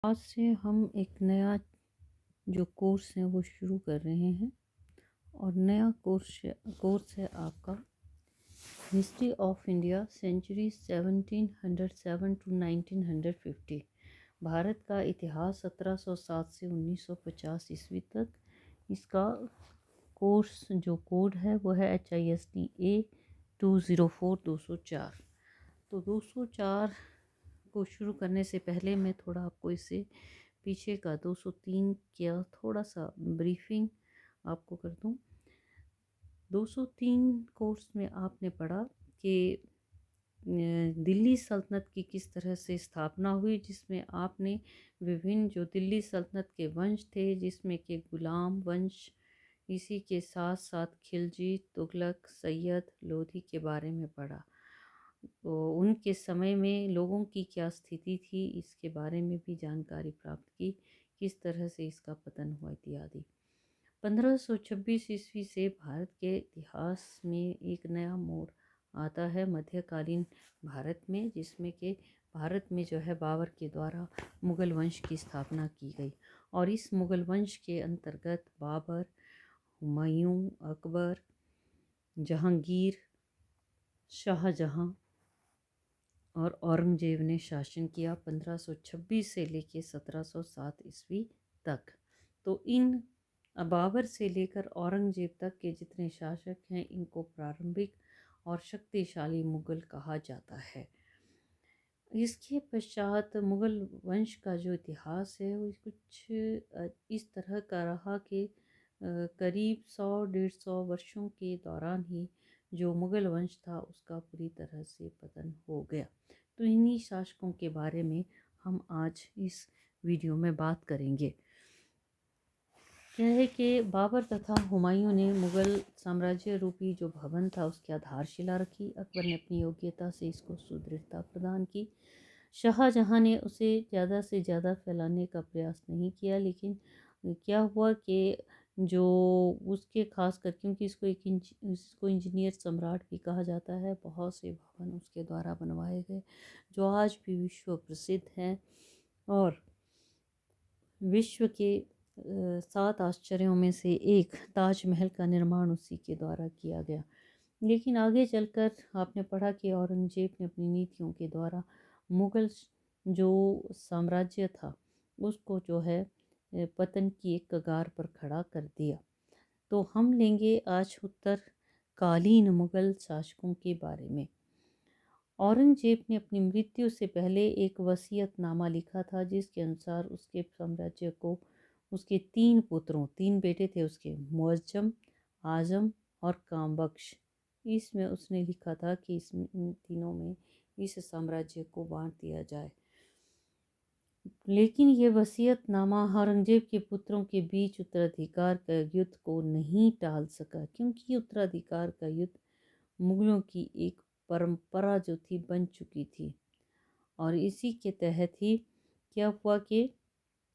आज से हम एक नया जो कोर्स है वो शुरू कर रहे हैं। और नया कोर्स है आपका history of India century 1707 to 1950। Bharat का इतिहास 1707 से 1950 ईस्वी तक। इसका कोर्स जो कोड है वो है HISTA 204 204। तो 204 को शुरू करने से पहले मैं थोड़ा आपको इसे पीछे का 203 क्या थोड़ा सा ब्रीफिंग आपको कर दूं। 203 कोर्स में आपने पढ़ा कि दिल्ली सल्तनत की किस तरह से स्थापना हुई, जिसमें आपने विभिन्न जो दिल्ली सल्तनत के वंश थे, जिसमें कि गुलाम वंश, इसी के साथ साथ खिलजी, तुगलक, सैयद, लोधी के बारे में पढ़ा। तो उनके समय में लोगों की क्या स्थिति थी, इसके बारे में भी जानकारी प्राप्त की, किस तरह से इसका पतन हुआ इत्यादि। 1526 ईस्वी से भारत के इतिहास में एक नया मोड़ आता है मध्यकालीन भारत में, जिसमें कि भारत में जो है बाबर के द्वारा मुग़ल वंश की स्थापना की गई। और इस मुग़ल वंश के अंतर्गत बाबर, हुमायूं, अकबर, जहांगीर, शाहजहां और औरंगजेब ने शासन किया 1526 से लेकर 1707 ईस्वी तक। तो इन बाबर से लेकर औरंगजेब तक के जितने शासक हैं, इनको प्रारंभिक और शक्तिशाली मुग़ल कहा जाता है। इसके पश्चात मुग़ल वंश का जो इतिहास है वो कुछ इस तरह का रहा कि करीब 100-150 वर्षों के दौरान ही जो मुग़ल वंश था उसका पूरी तरह से पतन हो गया। तो इन्हीं शासकों के बारे में हम आज इस वीडियो में बात करेंगे। क्या है कि बाबर तथा हुमायूं ने मुग़ल साम्राज्य रूपी जो भवन था उसकी आधारशिला रखी। अकबर ने अपनी योग्यता से इसको सुदृढ़ता प्रदान की। शाहजहां ने उसे ज़्यादा से ज़्यादा फैलाने का प्रयास नहीं किया, लेकिन क्या हुआ कि जो उसके खास कर, क्योंकि इसको इंजीनियर सम्राट भी कहा जाता है, बहुत से भवन उसके द्वारा बनवाए गए जो आज भी विश्व प्रसिद्ध हैं। और विश्व के 7 आश्चर्यों में से एक ताजमहल का निर्माण उसी के द्वारा किया गया। लेकिन आगे चलकर आपने पढ़ा कि औरंगजेब ने अपनी नीतियों के द्वारा मुग़ल जो साम्राज्य था उसको जो है पतन की एक कगार पर खड़ा कर दिया। तो हम लेंगे आज उत्तरकालीन मुग़ल शासकों के बारे में। औरंगजेब ने अपनी मृत्यु से पहले एक वसीयतनामा लिखा था, जिसके अनुसार उसके साम्राज्य को उसके 3 बेटे थे उसके, मुअज्जम, आज़म और कामबख्श। इसमें उसने लिखा था कि इन तीनों में इस साम्राज्य को बांट दिया जाए। लेकिन ये वसीयतनामा औरंगजेब के पुत्रों के बीच उत्तराधिकार का युद्ध को नहीं टाल सका, क्योंकि उत्तराधिकार का युद्ध मुग़लों की एक परंपरा जो थी बन चुकी थी। और इसी के तहत ही क्या हुआ कि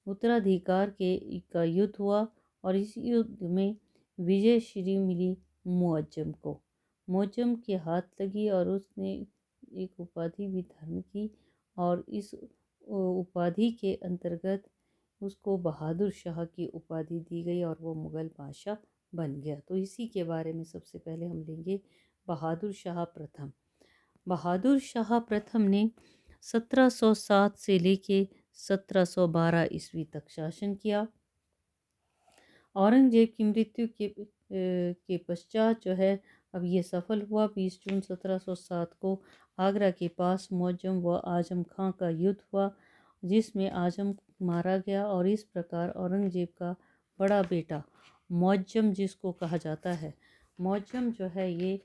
उत्तराधिकार का युद्ध हुआ और इस युद्ध में विजय श्री मिली मुअज्जम को। मुअज्जम के हाथ लगी और उसने एक उपाधि भी धारण की, और इस उपाधि के अंतर्गत उसको बहादुर शाह की उपाधि दी गई और वो मुग़ल बादशाह बन गया। तो इसी के बारे में सबसे पहले हम लेंगे बहादुर शाह प्रथम। बहादुर शाह प्रथम ने 1707 से लेके 1712 ईस्वी तक शासन किया। औरंगजेब की मृत्यु के पश्चात जो है अब ये सफल हुआ। 20 जून 1707 को आगरा के पास मुअज्जम व आजम खां का युद्ध हुआ, जिसमें आजम मारा गया। और इस प्रकार औरंगजेब का बड़ा बेटा मुअज्जम, जिसको कहा जाता है मुअज्जम, जो है ये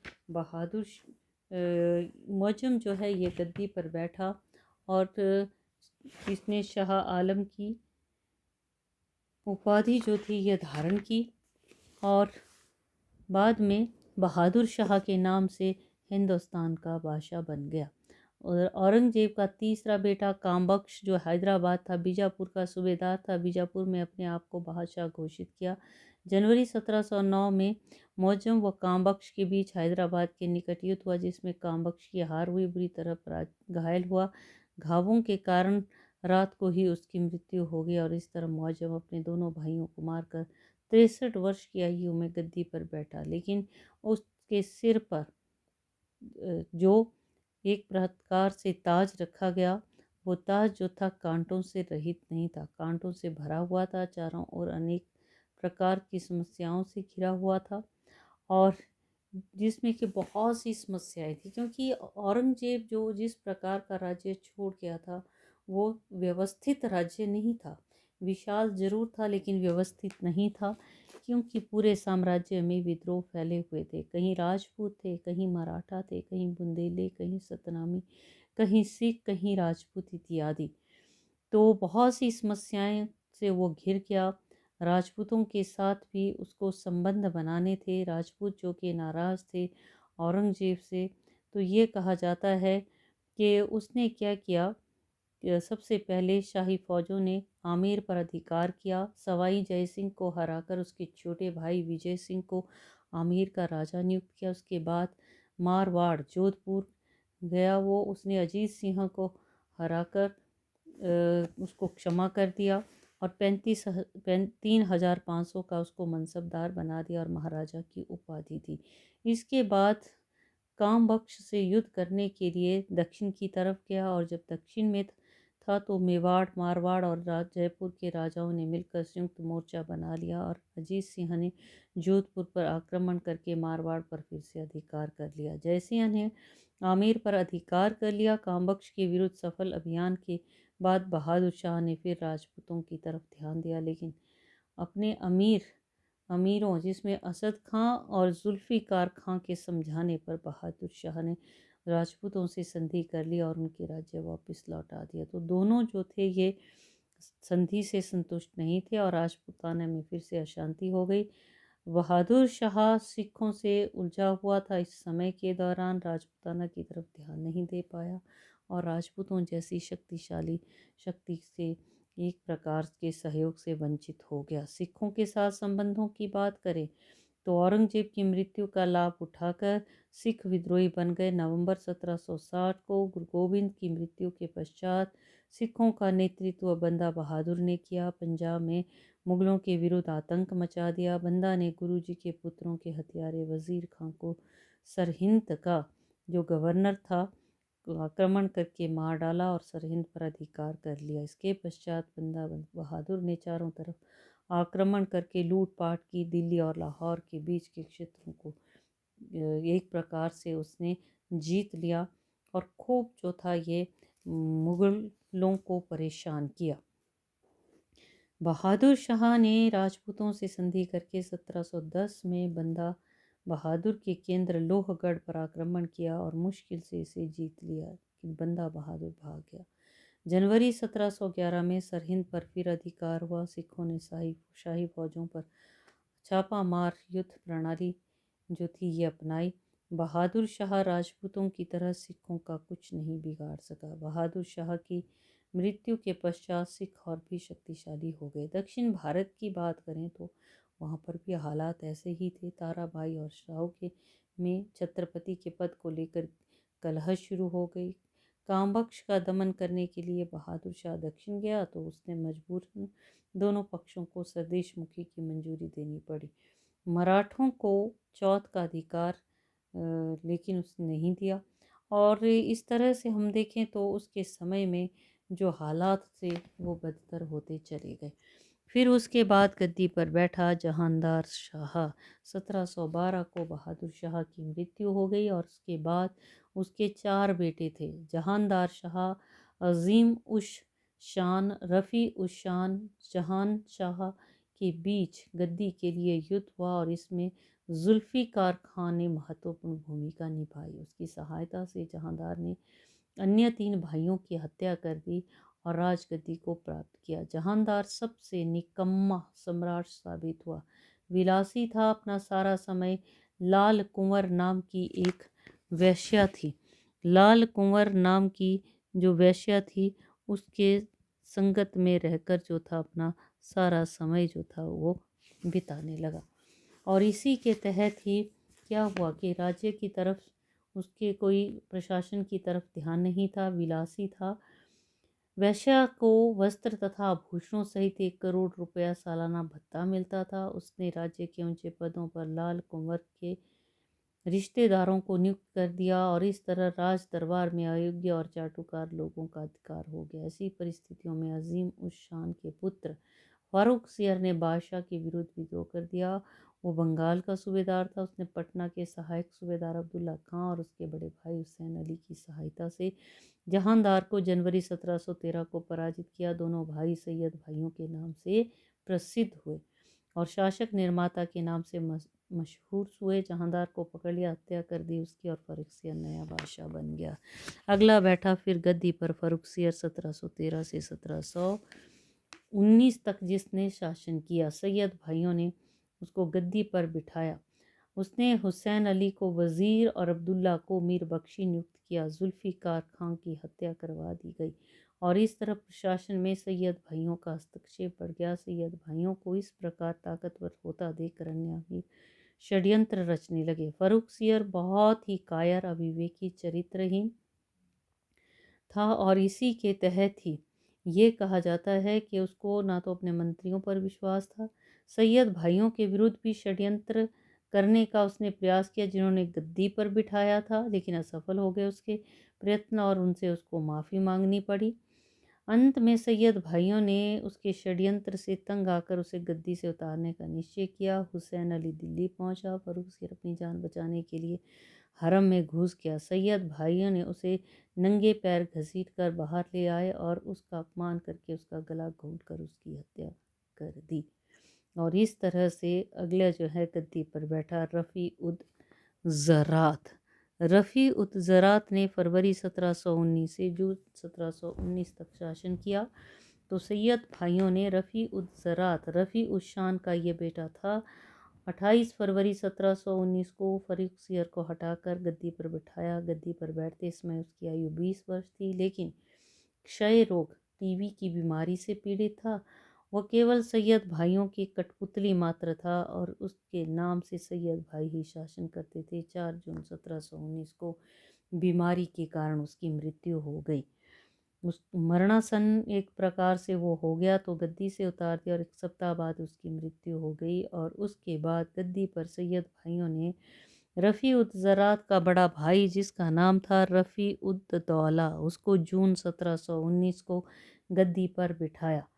मुअज्जम जो है ये गद्दी पर बैठा और इसने शाह आलम की उपाधि जो थी यह धारण की, और बाद में बहादुर शाह के नाम से हिंदुस्तान का बादशाह बन गया। और औरंगजेब का तीसरा बेटा कामबख्श जो हैदराबाद था, बीजापुर का सूबेदार था, बीजापुर में अपने आप को बादशाह घोषित किया। जनवरी 1709 में मुअज्जम व कामबख्श के बीच हैदराबाद के निकट युद्ध हुआ, जिसमें कामबख्श की हार हुई, बुरी तरह घायल हुआ। घावों के कारण रात को ही उसकी मृत्यु हो गई और इस तरह मुअज्जम अपने दोनों भाइयों को मारकर 63 वर्ष की आयु में गद्दी पर बैठा। लेकिन उसके सिर पर जो एक प्रकार से ताज रखा गया, वो ताज जो था कांटों से रहित नहीं था, कांटों से भरा हुआ था, चारों ओर अनेक प्रकार की समस्याओं से घिरा हुआ था और जिसमें कि बहुत सी समस्याएं थी, क्योंकि औरंगजेब जो जिस प्रकार का राज्य छोड़ गया था वो व्यवस्थित राज्य नहीं था। विशाल जरूर था लेकिन व्यवस्थित नहीं था, क्योंकि पूरे साम्राज्य में विद्रोह फैले हुए थे। कहीं राजपूत थे, कहीं मराठा थे, कहीं बुंदेले, कहीं सतनामी, कहीं सिख, कहीं राजपूत इत्यादि। तो बहुत सी समस्याएं से वो घिर गया। राजपूतों के साथ भी उसको संबंध बनाने थे, राजपूत जो कि नाराज़ थे औरंगजेब से। तो ये कहा जाता है कि उसने क्या किया कि सबसे पहले शाही फौजों ने आमेर पर अधिकार किया। सवाई जय सिंह को हराकर उसके छोटे भाई विजय सिंह को आमेर का राजा नियुक्त किया। उसके बाद मारवाड़ जोधपुर गया, वो उसने अजीत सिंह को हराकर उसको क्षमा कर दिया और 3,500 का उसको मनसबदार बना दिया और महाराजा की उपाधि दी। इसके बाद कामबख्श से युद्ध करने के लिए दक्षिण की तरफ गया और जब दक्षिण में था तो मेवाड़, मारवाड़ और जयपुर के राजाओं ने मिलकर संयुक्त मोर्चा बना लिया और अजीत सिंह ने जोधपुर पर आक्रमण करके मारवाड़ पर फिर से अधिकार कर लिया। जयसिंह ने आमेर पर अधिकार कर लिया। कामबख्श के विरुद्ध सफल अभियान के बाद बहादुर शाह ने फिर राजपूतों की तरफ ध्यान दिया, लेकिन अपने अमीरों जिसमें असद खां और जुल्फ़िकार खां के समझाने पर बहादुर शाह ने राजपूतों से संधि कर ली और उनके राज्य वापस लौटा दिया। तो दोनों जो थे ये संधि से संतुष्ट नहीं थे और राजपूताना में फिर से अशांति हो गई। बहादुर शाह सिखों से उलझा हुआ था। इस समय के दौरान राजपूताना की तरफ ध्यान नहीं दे पाया और राजपूतों जैसी शक्तिशाली शक्ति से एक प्रकार के सहयोग से वंचित हो गया। सिखों के साथ संबंधों की बात करें तो औरंगजेब की मृत्यु का लाभ उठाकर सिख विद्रोही बन गए। नवंबर 1760 को गुरु गोबिंद की मृत्यु के पश्चात सिखों का नेतृत्व बंदा बहादुर ने किया। पंजाब में मुगलों के विरुद्ध आतंक मचा दिया। बंदा ने गुरु जी के पुत्रों के हथियारे वजीर खां को सरहिंद का जो गवर्नर था आक्रमण करके मार डाला और सरहिंद पर अधिकार कर लिया। इसके पश्चात बंदा बहादुर ने चारों तरफ आक्रमण करके लूटपाट की। दिल्ली और लाहौर के बीच के क्षेत्रों को एक प्रकार से उसने जीत लिया और खूब जो था ये मुगलों को परेशान किया। बहादुर शाह ने राजपूतों से संधि करके 1710 में बंदा बहादुर के केंद्र लोहगढ़ पर आक्रमण किया और मुश्किल से इसे जीत लिया, कि बंदा बहादुर भाग गया। जनवरी 1711 में सरहिंद पर फिर अधिकार हुआ। सिखों ने शाही फौजों पर छापा मार युद्ध प्रणाली जो थी ये अपनाई। बहादुर शाह राजपूतों की तरह सिखों का कुछ नहीं बिगाड़ सका। बहादुर शाह की मृत्यु के पश्चात सिख और भी शक्तिशाली हो गए। दक्षिण भारत की बात करें तो वहाँ पर भी हालात ऐसे ही थे। ताराबाई और शाह के में छत्रपति के पद को लेकर कलह शुरू हो गई। कामबख्श का दमन करने के लिए बहादुर शाह दक्षिण गया तो उसने मजबूरन दोनों पक्षों को स्वदेशमुखी की मंजूरी देनी पड़ी। मराठों को चौथ का अधिकार लेकिन उसने नहीं दिया और इस तरह से हम देखें तो उसके समय में जो हालात थे वो बदतर होते चले गए। फिर उसके बाद गद्दी पर बैठा जहानदार शाह। 1712 को बहादुर शाह की मृत्यु हो गई और उसके बाद उसके 4 बेटे थे। जहानदार शाह, अजीम उश शान, रफ़ी उश शान, जहान शाह के बीच गद्दी के लिए युद्ध हुआ और इसमें जुल्फ़िकार खान ने महत्वपूर्ण भूमिका निभाई। उसकी सहायता से जहांदार ने अन्य 3 भाइयों की हत्या कर दी और राजगद्दी को प्राप्त किया। जहांदार सबसे निकम्मा सम्राट साबित हुआ। विलासी था अपना सारा समय। लाल कुंवर नाम की एक वेश्या थी। लाल कुंवर नाम की जो वेश्या थी उसके संगत में रहकर जो था अपना सारा समय जो था वो बिताने लगा और इसी के तहत ही क्या हुआ कि राज्य की तरफ उसके कोई प्रशासन की तरफ ध्यान नहीं था, विलासी था। वैश्या को वस्त्र तथा आभूषणों सहित 1 करोड़ रुपया सालाना भत्ता मिलता था। उसने राज्य के ऊंचे पदों पर लाल कुंवर के रिश्तेदारों को नियुक्त कर दिया और इस तरह राज दरबार में अयोग्य और चाटुकार लोगों का अधिकार हो गया। ऐसी परिस्थितियों में अजीम उस शान के पुत्र फारुखसियर ने बादशाह के विरुद्ध विद्रोह कर दिया। वो बंगाल का सूबेदार था। उसने पटना के सहायक सूबेदार अब्दुल्ला खां और उसके बड़े भाई हुसैन अली की सहायता से जहांदार को जनवरी 1713 को पराजित किया। दोनों भाई सैयद भाइयों के नाम से प्रसिद्ध हुए और शासक निर्माता के नाम से मशहूर हुए। जहांदार को पकड़ लिया, हत्या कर दी उसकी और फारुखसियर नया बादशाह बन गया। अगला बैठा फिर गद्दी पर फारुखसियर 1713 से 1719 तक जिसने शासन किया। सैयद भाइयों ने उसको गद्दी पर बिठाया। उसने हुसैन अली को वज़ीर और अब्दुल्ला को मीर बख्शी नियुक्त किया। जुल्फ़िकार खां की हत्या करवा दी गई और इस तरह प्रशासन में सैयद भाइयों का हस्तक्षेप बढ़ गया। सैयद भाइयों को इस प्रकार ताकतवर होता देखकर अन्य अमीर षड्यंत्र रचने लगे। फारुखसियर बहुत ही कायर, अविवेकी, चरित्रहीन था और इसी के तहत ही ये कहा जाता है कि उसको ना तो अपने मंत्रियों पर विश्वास था। सैयद भाइयों के विरुद्ध भी षड्यंत्र करने का उसने प्रयास किया, जिन्होंने गद्दी पर बिठाया था, लेकिन असफल हो गए उसके प्रयत्न और उनसे उसको माफ़ी मांगनी पड़ी। अंत में सैयद भाइयों ने उसके षड्यंत्र से तंग आकर उसे गद्दी से उतारने का निश्चय किया। हुसैन अली दिल्ली पहुंचा। फारुखसियर अपनी जान बचाने के लिए हरम में घुस गया। सैयद भाइयों ने उसे नंगे पैर घसीट कर बाहर ले आए और उसका अपमान करके उसका गला घोंट कर उसकी हत्या कर दी। और इस तरह से अगला जो है गद्दी पर बैठा रफ़ी उद ज़रात। रफ़ी उद ज़रात ने फरवरी 1719 से जून 1719 तक शासन किया। तो सैयद भाइयों ने रफ़ी उद ज़रात, रफ़ी उद शान का ये बेटा था। 28 फरवरी 1719 को फारुखसियर को हटाकर गद्दी पर बिठाया। गद्दी पर बैठते समय उसकी आयु 20 वर्ष थी, लेकिन क्षय रोग, टीबी की बीमारी से पीड़ित था। वह केवल सैयद भाइयों की कठपुतली मात्र था और उसके नाम से सैयद भाई ही शासन करते थे। 4 जून 1719 को बीमारी के कारण उसकी मृत्यु हो गई। उस मरणासन एक प्रकार से वो हो गया, तो गद्दी से उतार दिया और 1 सप्ताह बाद उसकी मृत्यु हो गई। और उसके बाद गद्दी पर सैयद भाइयों ने रफ़ी उद ज़रात का बड़ा भाई, जिसका नाम था रफ़ी उद दौला, उसको जून 1719 को गद्दी पर बिठाया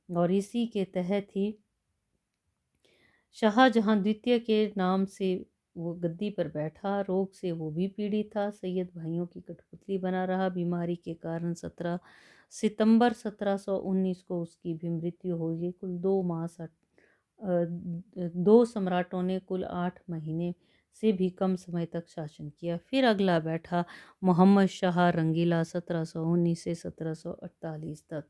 और इसी के तहत ही शाहजहां द्वितीय के नाम से वो गद्दी पर बैठा। रोग से वो भी पीड़ित था, सैयद भाइयों की कठपुतली बना रहा। बीमारी के कारण 17 सितंबर 1719 को उसकी भी मृत्यु हो गई। कुल 2 सम्राटों ने कुल 8 महीने से भी कम समय तक शासन किया। फिर अगला बैठा मोहम्मद शाह रंगीला 1719 से 1748 तक।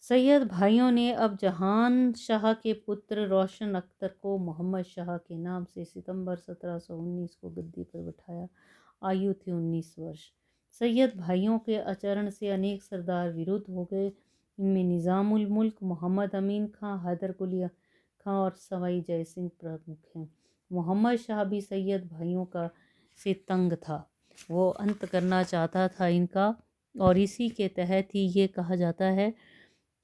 सैयद भाइयों ने अब जहान शाह के पुत्र रोशन अख्तर को मोहम्मद शाह के नाम से सितंबर 1719 को गद्दी पर बिठाया। आयु थी 19 वर्ष। सैयद भाइयों के आचरण से अनेक सरदार विरुद्ध हो गए। इनमें निज़ामुल मुल्क, मोहम्मद अमीन खां, हैदर कुली खां और सवाई जय सिंह प्रमुख हैं। मोहम्मद शाह भी सैयद भाइयों का से तंग था, वो अंत करना चाहता था इनका और इसी के तहत ही ये कहा जाता है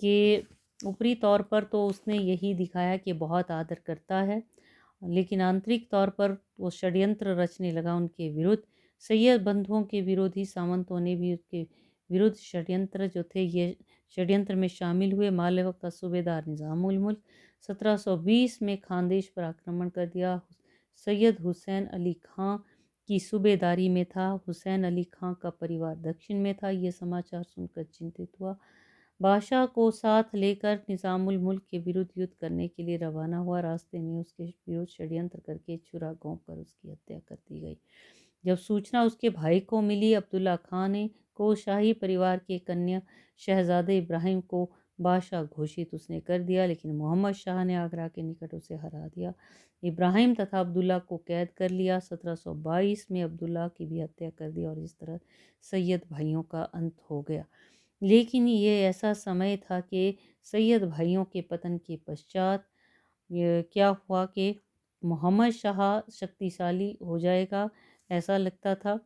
कि ऊपरी तौर पर तो उसने यही दिखाया कि बहुत आदर करता है, लेकिन आंतरिक तौर पर वो षड्यंत्र रचने लगा उनके विरुद्ध। सैयद बंधुओं के विरोधी सामंतों ने भी उसके विरुद्ध षड्यंत्र जो थे, ये षड्यंत्र में शामिल हुए। मालवा का सूबेदार निज़ामुल मुल्क 1720 में खानदेश पर आक्रमण कर दिया। सैयद हुसैन अली खां की सूबेदारी में था। हुसैन अली खां का परिवार दक्षिण में था। ये समाचार सुनकर चिंतित हुआ। बादशाह को साथ लेकर निज़ामुल मुल्क के विरुद्ध युद्ध करने के लिए रवाना हुआ। रास्ते में उसके विरुद्ध षड्यंत्र करके छुरा घोंप कर उसकी हत्या कर दी गई। जब सूचना उसके भाई को मिली, अब्दुल्ला खान ने को शाही परिवार के कन्या शहजादे इब्राहिम को बादशाह घोषित उसने कर दिया, लेकिन मोहम्मद शाह ने आगरा के निकट उसे हरा दिया। इब्राहिम तथा अब्दुल्ला को कैद कर लिया। 1722 में अब्दुल्ला की भी हत्या कर दी और इस तरह सैयद भाइयों का अंत हो गया। लेकिन ये ऐसा समय था कि सैयद भाइयों के पतन के पश्चात क्या हुआ कि मोहम्मद शाह शक्तिशाली हो जाएगा, ऐसा लगता था।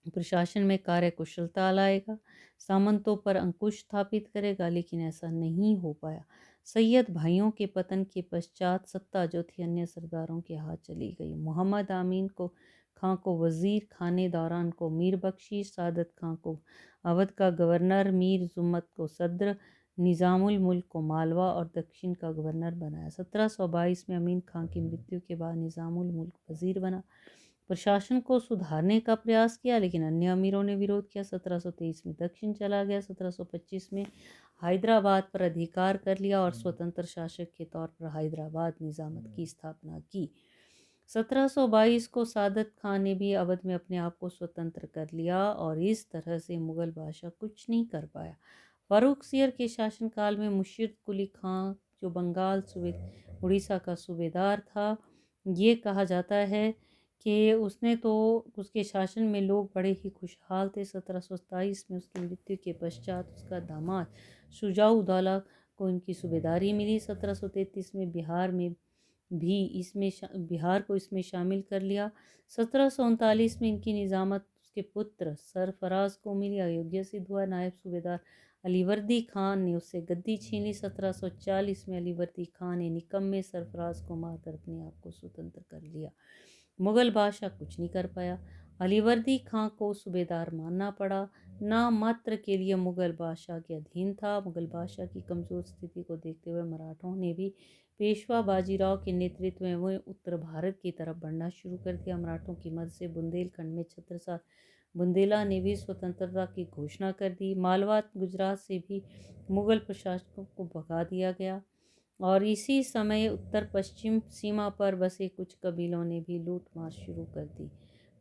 प्रशासन में कार्य कुशलता लाएगा, सामंतों पर अंकुश स्थापित करेगा, लेकिन ऐसा नहीं हो पाया। सैयद भाइयों के पतन के पश्चात सत्ता जो थी अन्य सरदारों के हाथ चली गई। मोहम्मद आमीन को खां को वजीर, खाने दौरान को मीर बख्शी, सादत खां को अवध का गवर्नर, मीर जुम्मत को सद्र, निज़ामुल मुल्क को मालवा और दक्षिण का गवर्नर बनाया। 1722 में अमीन खां की मृत्यु के बाद निज़ामुल मुल्क वजीर बना। प्रशासन को सुधारने का प्रयास किया, लेकिन अन्य अमीरों ने विरोध किया। 1723 में दक्षिण चला गया। 1725 में हैदराबाद पर अधिकार कर लिया और स्वतंत्र शासक के तौर पर हैदराबाद निजामत की स्थापना की। 1722 को सादत खान ने भी अवध में अपने आप को स्वतंत्र कर लिया और इस तरह से मुगल बादशाह कुछ नहीं कर पाया। फारूक सियर के शासनकाल में मुर्शिद कुली खां, जो बंगाल उड़ीसा का सूबेदार था, ये कहा जाता है कि उसने तो उसके शासन में लोग बड़े ही खुशहाल थे। 1727 में उसकी मृत्यु के पश्चात उसका दामाद शुजाउद्दौला को इनकी सूबेदारी मिली। 1733 में बिहार को इसमें शामिल कर लिया। 1739 में इनकी निजामत उसके पुत्र सरफराज को मिली। अयोग्य सिद्ध हुआ। नायब सूबेदार अलीवर्दी खान ने उससे गद्दी छीन ली। 1740 में अलीवर्दी खान ने निकम्मे सरफराज को मारकर अपने आप को स्वतंत्र कर लिया। मुगल बादशाह कुछ नहीं कर पाया। अलीवर्दी खां को सूबेदार मानना पड़ा। नाम मात्र के लिए मुगल बादशाह के अधीन था। मुगल बादशाह की कमज़ोर स्थिति को देखते हुए मराठों ने भी पेशवा बाजीराव के नेतृत्व में वह उत्तर भारत की तरफ बढ़ना शुरू कर दिया। मराठों की मदद से बुंदेलखंड में छत्रसाल बुंदेला ने भी स्वतंत्रता की घोषणा कर दी। मालवा गुजरात से भी मुगल प्रशासकों को भगा दिया गया और इसी समय उत्तर पश्चिम सीमा पर बसे कुछ कबीलों ने भी लूट मार शुरू कर दी।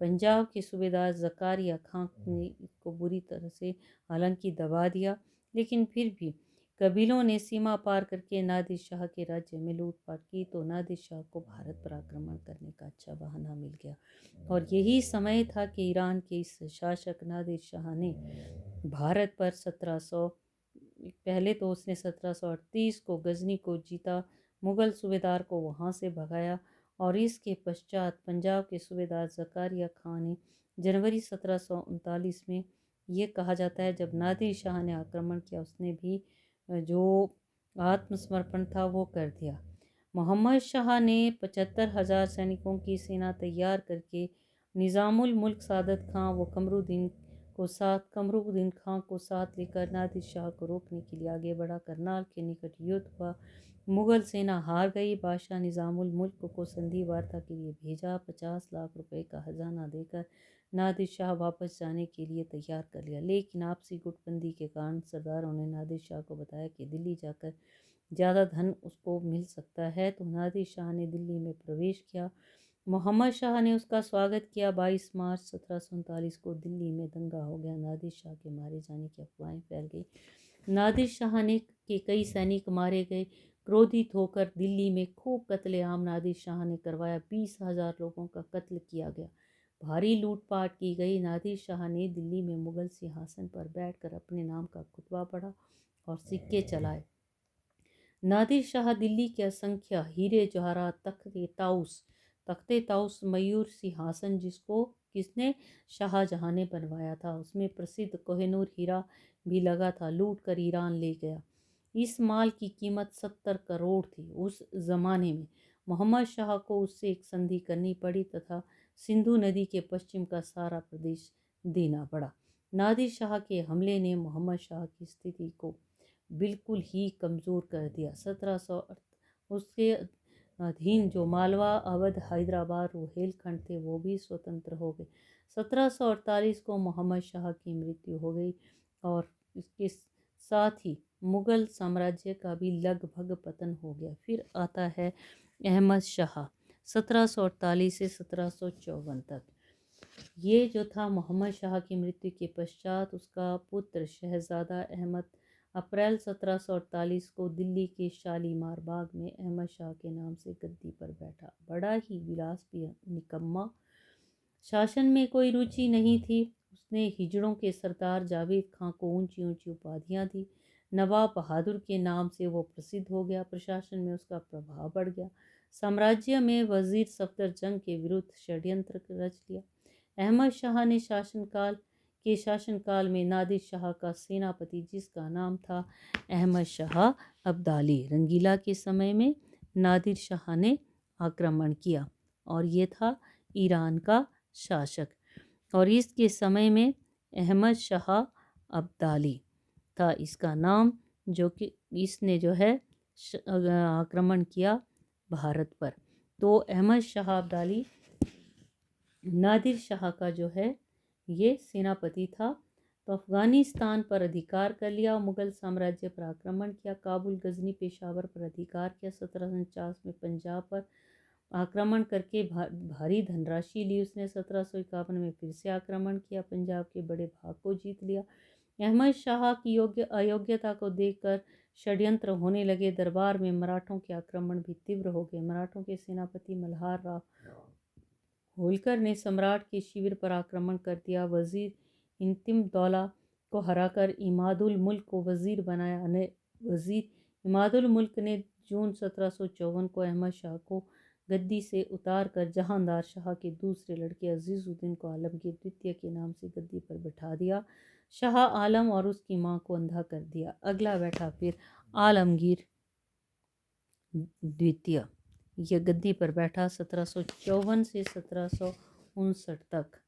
पंजाब के सूबेदार ज़कारिया खां ने इसको बुरी तरह से हालांकि दबा दिया, लेकिन फिर भी कबीलों ने सीमा पार करके नादिर शाह के राज्य में लूटपाट की, तो नादिर शाह को भारत पर आक्रमण करने का अच्छा बहाना मिल गया। और यही समय था कि ईरान के इस शासक नादिर शाह ने भारत पर 1700 पहले तो उसने 1738 को गजनी को जीता, मुगल सूबेदार को वहाँ से भगाया और इसके पश्चात पंजाब के सूबेदार ज़कारिया खां ने जनवरी 1739 में, ये कहा जाता है जब नादिर शाह ने आक्रमण किया, उसने भी जो आत्मसमर्पण था वो कर दिया। मोहम्मद शाह ने 75,000 सैनिकों की सेना तैयार करके निज़ामुल मुल्क सादत खां व कमरुद्दीन खां को साथ लेकर नादिर शाह को रोकने के लिए आगे बढ़ा। करनाल के निकट युद्ध हुआ। मुगल सेना हार गई। बादशाह निज़ामुल मुल्क को संधि वार्ता के लिए भेजा। 50 लाख रुपए का खजाना देकर नादिर शाह वापस जाने के लिए तैयार कर लिया, लेकिन आपसी गुटबंदी के कारण सरदारों ने नादिर शाह को बताया कि दिल्ली जाकर ज़्यादा धन उसको मिल सकता है, तो नादिर शाह ने दिल्ली में प्रवेश किया। मोहम्मद शाह ने उसका स्वागत किया। 22 मार्च 1739 को दिल्ली में दंगा हो गया। नादिर शाह के मारे जाने की अफवाहें फैल गई। नादिर शाह ने के कई सैनिक मारे गए। क्रोधित होकर दिल्ली में खूब कत्लेआम नादिर शाह ने करवाया। 20,000 लोगों का कत्ल किया गया। भारी लूटपाट की गई। नादिर शाह ने दिल्ली में मुगल सिंहासन पर बैठकर अपने नाम का खुतबा पढ़ा और सिक्के चलाए। नादिर शाह दिल्ली के असंख्य हीरे जवाहरात, तख्ते ताउस मयूर सिंहासन, जिसको किसने, शाहजहां ने बनवाया था, उसमें प्रसिद्ध कोहिनूर हीरा भी लगा था, लूट कर ईरान ले गया। इस माल की कीमत 70 करोड़ थी उस जमाने में। मोहम्मद शाह को उससे एक संधि करनी पड़ी तथा सिंधु नदी के पश्चिम का सारा प्रदेश देना पड़ा। नादिर शाह के हमले ने मोहम्मद शाह की स्थिति को बिल्कुल ही कमज़ोर कर दिया। 1700 उसके अधीन जो मालवा, अवध, हैदराबाद, रोहेलखंड थे, वो भी स्वतंत्र हो गए। 1748 को मोहम्मद शाह की मृत्यु हो गई और इसके साथ ही मुगल साम्राज्य का भी लगभग पतन हो गया। फिर आता है अहमद शाह, 1748 से 1754 तक। ये जो था मोहम्मद शाह की मृत्यु के पश्चात उसका पुत्र शहजादा अहमद अप्रैल 1748 को दिल्ली के शालीमार बाग में अहमद शाह के नाम से गद्दी पर बैठा। बड़ा ही विलासी निकम्मा, शासन में कोई रुचि नहीं थी। उसने हिजड़ों के सरदार जावेद खां को ऊंची ऊंची उपाधियां दी। नवाब बहादुर के नाम से वो प्रसिद्ध हो गया। प्रशासन में उसका प्रभाव बढ़ गया। साम्राज्य में वजीर सफदरजंग के विरुद्ध षड्यंत्र रच लिया। अहमद शाह ने शासनकाल में नादिर शाह का सेनापति, जिसका नाम था अहमद शाह अब्दाली, रंगीला के समय में नादिर शाह ने आक्रमण किया और ये था ईरान का शासक। और इसके समय में अहमद शाह अब्दाली था इसका नाम, जो कि इसने जो है आक्रमण किया भारत पर। तो अहमद शाह अब्दाली नादिर शाह का जो है ये सेनापति था। तो अफ़गानिस्तान पर अधिकार कर लिया, मुग़ल साम्राज्य पर आक्रमण किया, काबुल, गजनी, पेशावर पर अधिकार किया। 1749 में पंजाब पर आक्रमण करके भारी धनराशि ली उसने। 1751 में फिर से आक्रमण किया, पंजाब के बड़े भाग को जीत लिया। अहमद शाह की अयोग्यता को देखकर षड्यंत्र होने लगे। दरबार में मराठों के आक्रमण भी तीव्र हो गए। मराठों के सेनापति मल्हार राव होलकर ने सम्राट के शिविर पर आक्रमण कर दिया। वजीर इंतिमदौला को हराकर इमादुल मुल्क को वजीर बनाया। वजीर इमादुल मुल्क ने जून 1754 को अहमद शाह को गद्दी से उतार कर जहांदार शाह के दूसरे लड़के अजीजुद्दीन को आलमगीर द्वितीय के नाम से गद्दी पर बैठा दिया। शाह आलम और उसकी मां को अंधा कर दिया। अगला बैठा फिर आलमगीर द्वितीय, यह गद्दी पर बैठा 1754 से 1759 तक।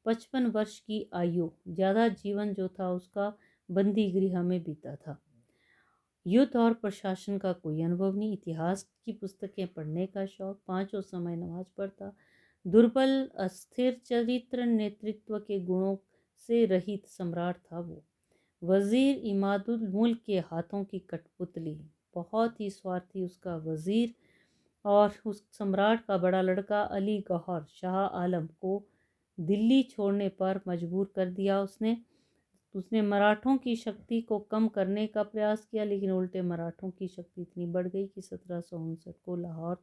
55 वर्ष की आयु, ज़्यादा जीवन जो था उसका बंदी गृह में बीता था। युद्ध और प्रशासन का कोई अनुभव नहीं। इतिहास की पुस्तकें पढ़ने का शौक, पांचों समय नमाज पढ़ता। दुर्बल, अस्थिर चरित्र, नेतृत्व के गुणों से रहित सम्राट था वो। वजीर इमादुल मुल्क के हाथों की कठपुतली, बहुत ही स्वार्थी उसका वजीर। और उस सम्राट का बड़ा लड़का अली गौहर शाह आलम को दिल्ली छोड़ने पर मजबूर कर दिया उसने मराठों की शक्ति को कम करने का प्रयास किया, लेकिन उल्टे मराठों की शक्ति इतनी बढ़ गई कि 1759 को लाहौर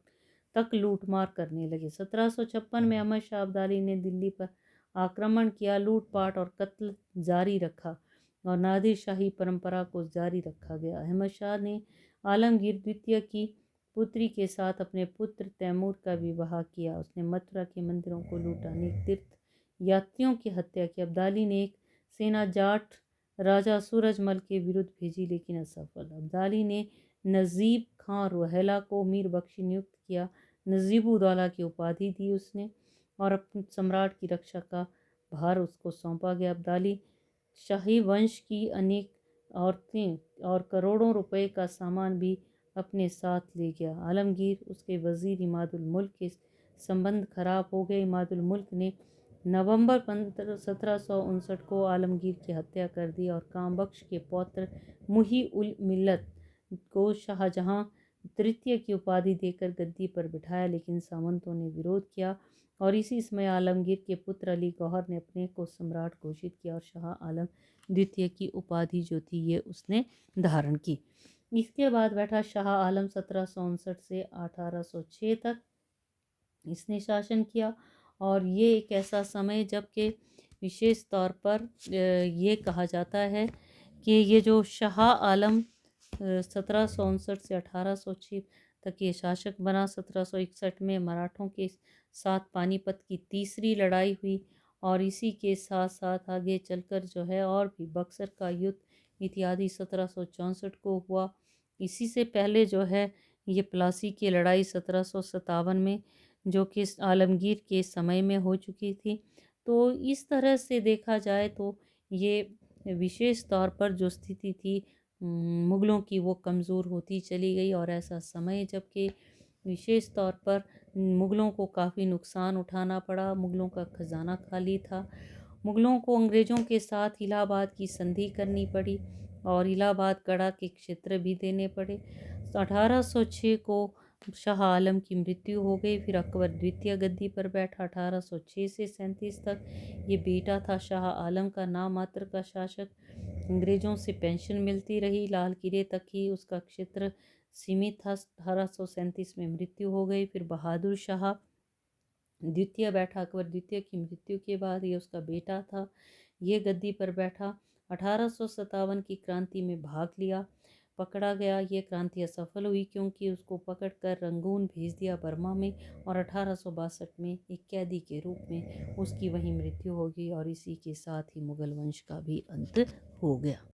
तक लूटमार करने लगे। 1756 में अहमद शाह अब्दाली ने दिल्ली पर आक्रमण किया, लूटपाट और कत्ल जारी रखा और नादिर शाही परंपरा को जारी रखा गया। अहमद शाह ने आलमगीर द्वितीय की पुत्री के साथ अपने पुत्र तैमूर का विवाह किया। उसने मथुरा के मंदिरों को लूटा, अनेक तीर्थ यात्रियों की हत्या की। अब्दाली ने एक सेना जाट राजा सूरजमल के विरुद्ध भेजी, लेकिन असफल। अब्दाली ने नजीब खां रोहेला को मीर बख्शी नियुक्त किया। नजीबुद्दौला की उपाधि दी उसने और अपने सम्राट की रक्षा का भार उसको सौंपा गया। अब्दाली शाही वंश की अनेक औरतें और करोड़ों रुपए का सामान भी अपने साथ ले गया। आलमगीर उसके वजीर इमादुल मुल्क के संबंध खराब हो गए। इमादुल मुल्क ने नवंबर 1759 को आलमगीर की हत्या कर दी और कामबख्श के पौत्र मुही उल मिल्लत को शाहजहां तृतीय की उपाधि देकर गद्दी पर बिठाया, लेकिन सामंतों ने विरोध किया और इसी समय आलमगीर के पुत्र अली गौहर ने अपने को सम्राट घोषित किया और शाह आलम द्वितीय की उपाधि जो थी ये उसने धारण की। इसके बाद बैठा शाह आलम 1759 से 1806 तक इसने शासन किया। और ये एक ऐसा समय जबकि विशेष तौर पर ये कहा जाता है कि ये जो शाह आलम 1759 से 1806 तक ये शासक बना। 1761 में मराठों के साथ पानीपत की तीसरी लड़ाई हुई और इसी के साथ साथ आगे चलकर जो है और भी बक्सर का युद्ध इत्यादि 1764 को हुआ। इसी से पहले जो है ये प्लासी की लड़ाई 1757 में जो कि आलमगीर के समय में हो चुकी थी। तो इस तरह से देखा जाए तो ये विशेष तौर पर जो स्थिति थी मुग़लों की वो कमज़ोर होती चली गई और ऐसा समय जबकि विशेष तौर पर मुग़लों को काफ़ी नुकसान उठाना पड़ा। मुग़लों का ख़जाना खाली था। मुग़लों को अंग्रेज़ों के साथ इलाहाबाद की संधि करनी पड़ी और इलाहाबाद कड़ा के क्षेत्र भी देने पड़े। 1806 को शाह आलम की मृत्यु हो गई। फिर अकबर द्वितीय गद्दी पर बैठा 1806 से 37 तक। ये बेटा था शाह आलम का, नाम मात्र का शासक। अंग्रेज़ों से पेंशन मिलती रही, लाल किले तक ही उसका क्षेत्र सीमित था। 1837 में मृत्यु हो गई। फिर बहादुर शाह द्वितीय बैठा। अकबर द्वितीय की मृत्यु के बाद ये उसका बेटा था, ये गद्दी पर बैठा। 1857 की क्रांति में भाग लिया। पकड़ा गया। ये क्रांति असफल हुई क्योंकि उसको पकड़कर रंगून भेज दिया बर्मा में, और 1862 में एक कैदी के रूप में उसकी वहीं मृत्यु हो गई, और इसी के साथ ही मुगल वंश का भी अंत हो गया।